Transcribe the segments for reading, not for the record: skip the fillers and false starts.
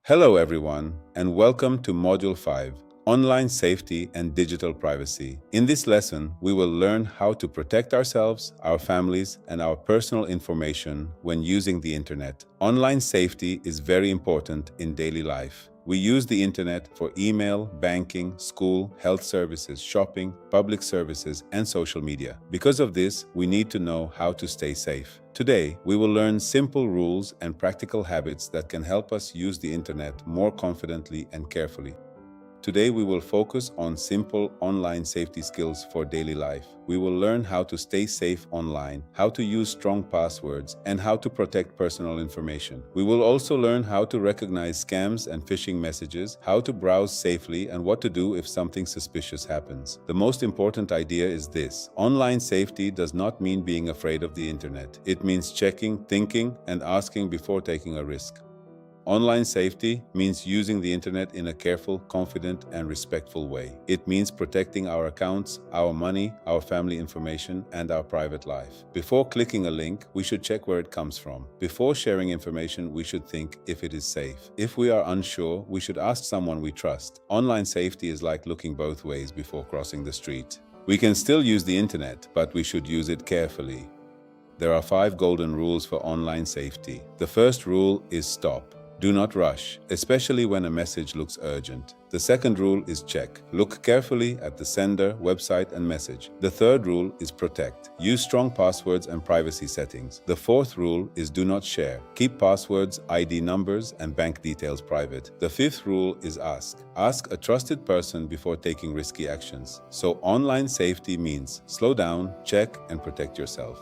Hello everyone, and welcome to Module 5, Online Safety and Digital Privacy. In this lesson, we will learn how to protect ourselves, our families, and our personal information when using the internet. Online safety is very important in daily life. We use the internet for email, banking, school, health services, shopping, public services, and social media. Because of this, we need to know how to stay safe. Today, we will learn simple rules and practical habits that can help us use the internet more confidently and carefully. Today, we will focus on simple online safety skills for daily life. We will learn how to stay safe online, how to use strong passwords, and how to protect personal information. We will also learn how to recognize scams and phishing messages, how to browse safely, and what to do if something suspicious happens. The most important idea is this: online safety does not mean being afraid of the internet. It means checking, thinking, and asking before taking a risk. Online safety means using the internet in a careful, confident, and respectful way. It means protecting our accounts, our money, our family information, and our private life. Before clicking a link, we should check where it comes from. Before sharing information, we should think if it is safe. If we are unsure, we should ask someone we trust. Online safety is like looking both ways before crossing the street. We can still use the internet, but we should use it carefully. There are 5 golden rules for online safety. The first rule is stop. Do not rush, especially when a message looks urgent. The second rule is check. Look carefully at the sender, website, and message. The third rule is protect. Use strong passwords and privacy settings. The fourth rule is do not share. Keep passwords, ID numbers, and bank details private. The fifth rule is ask. Ask a trusted person before taking risky actions. So online safety means slow down, check, and protect yourself.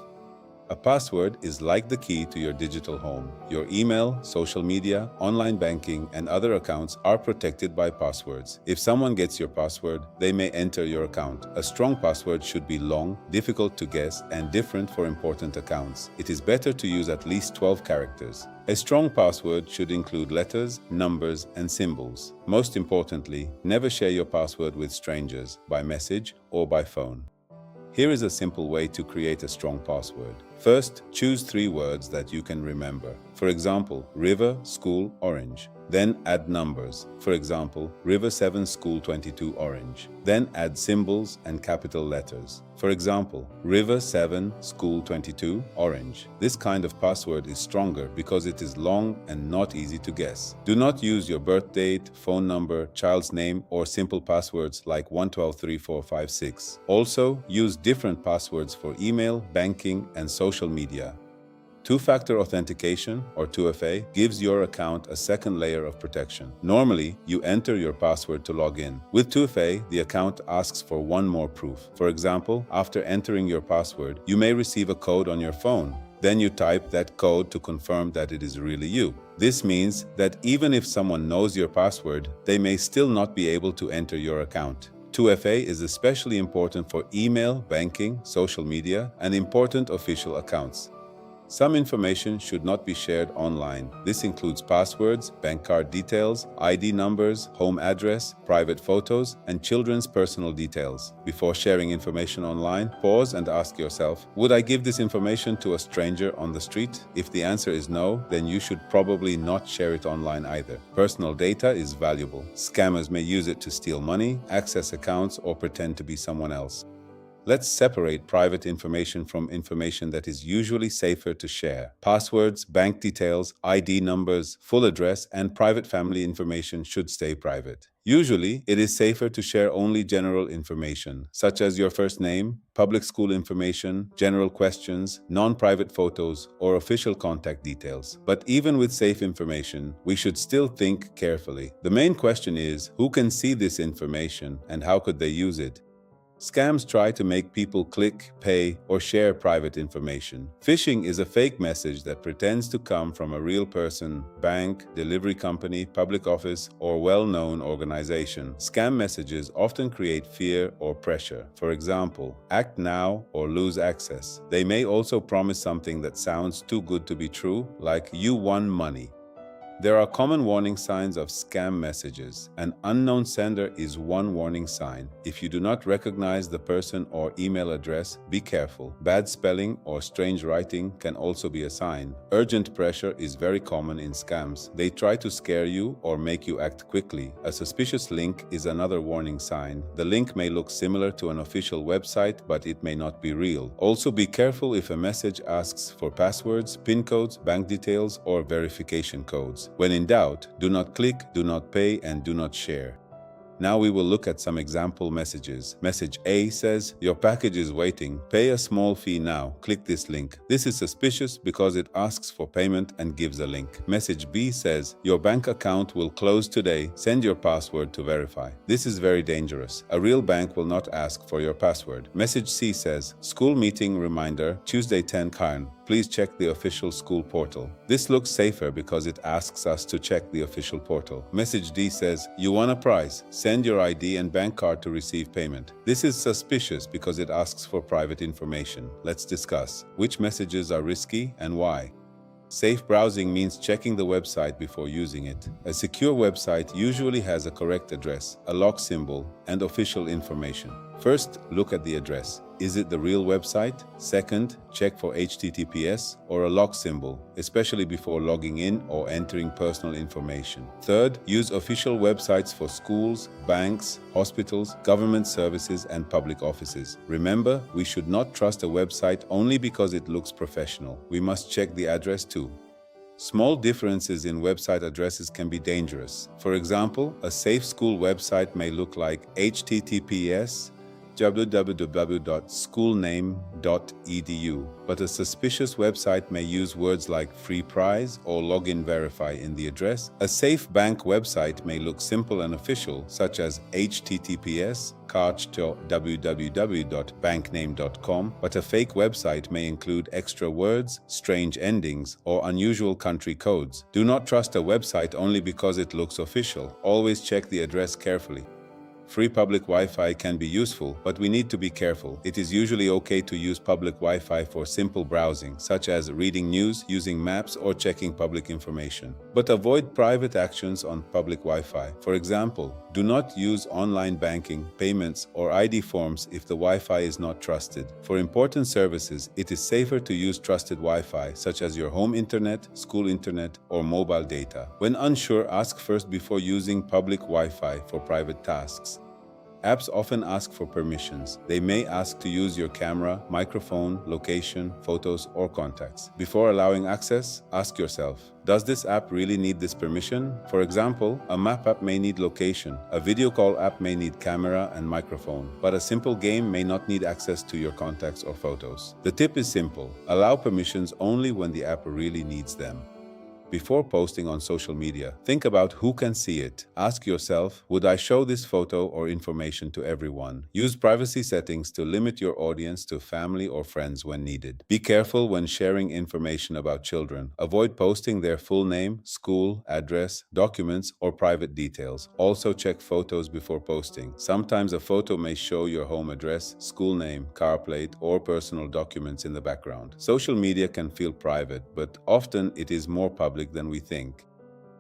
A password is like the key to your digital home. Your email, social media, online banking, and other accounts are protected by passwords. If someone gets your password, they may enter your account. A strong password should be long, difficult to guess, and different for important accounts. It is better to use at least 12 characters. A strong password should include letters, numbers, and symbols. Most importantly, never share your password with strangers, by message or by phone. Here is a simple way to create a strong password. First, choose 3 words that you can remember. For example, river, school, orange. Then add numbers. For example, river 7, school 22, orange. Then add symbols and capital letters. For example, river 7, school 22, orange. This kind of password is stronger because it is long and not easy to guess. Do not use your birth date, phone number, child's name, or simple passwords like 123456. Also, use different passwords for email, banking, and social media. Two-factor authentication, or 2FA, gives your account a second layer of protection. Normally, you enter your password to log in. With 2FA, the account asks for one more proof. For example, after entering your password, you may receive a code on your phone. Then you type that code to confirm that it is really you. This means that even if someone knows your password, they may still not be able to enter your account. 2FA is especially important for email, banking, social media, and important official accounts. Some information should not be shared online. This includes passwords, bank card details, ID numbers, home address, private photos, and children's personal details. Before sharing information online, pause and ask yourself, would I give this information to a stranger on the street? If the answer is no, then you should probably not share it online either. Personal data is valuable. Scammers may use it to steal money, access accounts, or pretend to be someone else. Let's separate private information from information that is usually safer to share. Passwords, bank details, ID numbers, full address, and private family information should stay private. Usually, it is safer to share only general information, such as your first name, public school information, general questions, non-private photos, or official contact details. But even with safe information, we should still think carefully. The main question is, who can see this information and how could they use it? Scams try to make people click, pay, or share private information. Phishing is a fake message that pretends to come from a real person, bank, delivery company, public office, or well-known organization. Scam messages often create fear or pressure. For example, act now or lose access. They may also promise something that sounds too good to be true, like you won money. There are common warning signs of scam messages. An unknown sender is one warning sign. If you do not recognize the person or email address, be careful. Bad spelling or strange writing can also be a sign. Urgent pressure is very common in scams. They try to scare you or make you act quickly. A suspicious link is another warning sign. The link may look similar to an official website, but it may not be real. Also, be careful if a message asks for passwords, PIN codes, bank details, or verification codes. When in doubt, do not click, do not pay, and do not share. Now we will look at some example messages. Message A says, "Your package is waiting. Pay a small fee now. Click this link." This is suspicious because it asks for payment and gives a link. Message B says, "Your bank account will close today. Send your password to verify." This is very dangerous. A real bank will not ask for your password. Message C says, "School meeting reminder, Tuesday 10 Karen. Please check the official school portal." This looks safer because it asks us to check the official portal. Message D says, "You won a prize. Send your ID and bank card to receive payment." This is suspicious because it asks for private information. Let's discuss which messages are risky and why. Safe browsing means checking the website before using it. A secure website usually has a correct address, a lock symbol, and official information. First, look at the address. Is it the real website? Second, check for HTTPS or a lock symbol, especially before logging in or entering personal information. Third, use official websites for schools, banks, hospitals, government services, and public offices. Remember, we should not trust a website only because it looks professional. We must check the address too. Small differences in website addresses can be dangerous. For example, a safe school website may look like https www.schoolname.edu, but a suspicious website may use words like free prize or login verify in the address. A safe bank website may look simple and official, such as https www.bankname.com, but a fake website may include extra words, strange endings, or unusual country codes. Do not trust a website only because it looks official. Always check the address carefully. Free public Wi-Fi can be useful, but we need to be careful. It is usually okay to use public Wi-Fi for simple browsing, such as reading news, using maps, or checking public information. But avoid private actions on public Wi-Fi. For example, do not use online banking, payments, or ID forms if the Wi-Fi is not trusted. For important services, it is safer to use trusted Wi-Fi, such as your home internet, school internet, or mobile data. When unsure, ask first before using public Wi-Fi for private tasks. Apps often ask for permissions. They may ask to use your camera, microphone, location, photos, or contacts. Before allowing access, ask yourself, does this app really need this permission? For example, a map app may need location, a video call app may need camera and microphone, but a simple game may not need access to your contacts or photos. The tip is simple: allow permissions only when the app really needs them. Before posting on social media, think about who can see it. Ask yourself, would I show this photo or information to everyone? Use privacy settings to limit your audience to family or friends when needed. Be careful when sharing information about children. Avoid posting their full name, school, address, documents, or private details. Also check photos before posting. Sometimes a photo may show your home address, school name, car plate, or personal documents in the background. Social media can feel private, but often it is more public than we think.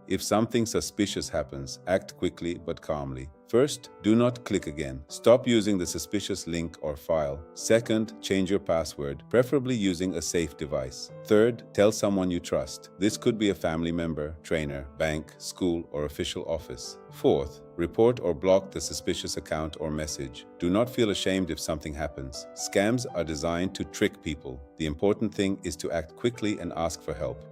If something suspicious happens, act quickly but calmly. First, do not click again. Stop using the suspicious link or file. Second, change your password, preferably using a safe device. Third, tell someone you trust. This could be a family member, trainer, bank, school, or official office. Fourth, report or block the suspicious account or message. Do not feel ashamed if something happens. Scams are designed to trick people. The important thing is to act quickly and ask for help.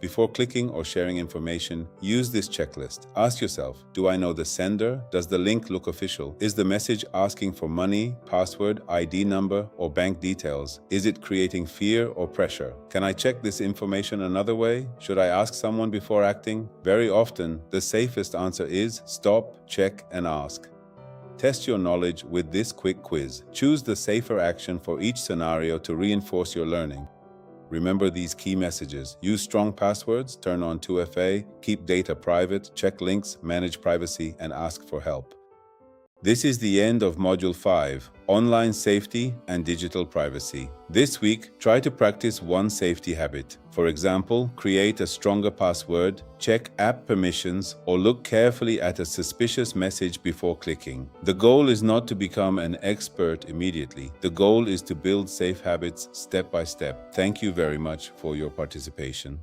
Before clicking or sharing information, use this checklist. Ask yourself, do I know the sender? Does the link look official? Is the message asking for money, password, ID number, or bank details? Is it creating fear or pressure? Can I check this information another way? Should I ask someone before acting? Very often, the safest answer is stop, check, and ask. Test your knowledge with this quick quiz. Choose the safer action for each scenario to reinforce your learning. Remember these key messages. Use strong passwords, turn on 2FA, keep data private, check links, manage privacy, and ask for help. This is the end of Module 5, Online Safety and Digital Privacy. This week, try to practice one safety habit. For example, create a stronger password, check app permissions, or look carefully at a suspicious message before clicking. The goal is not to become an expert immediately. The goal is to build safe habits step by step. Thank you very much for your participation.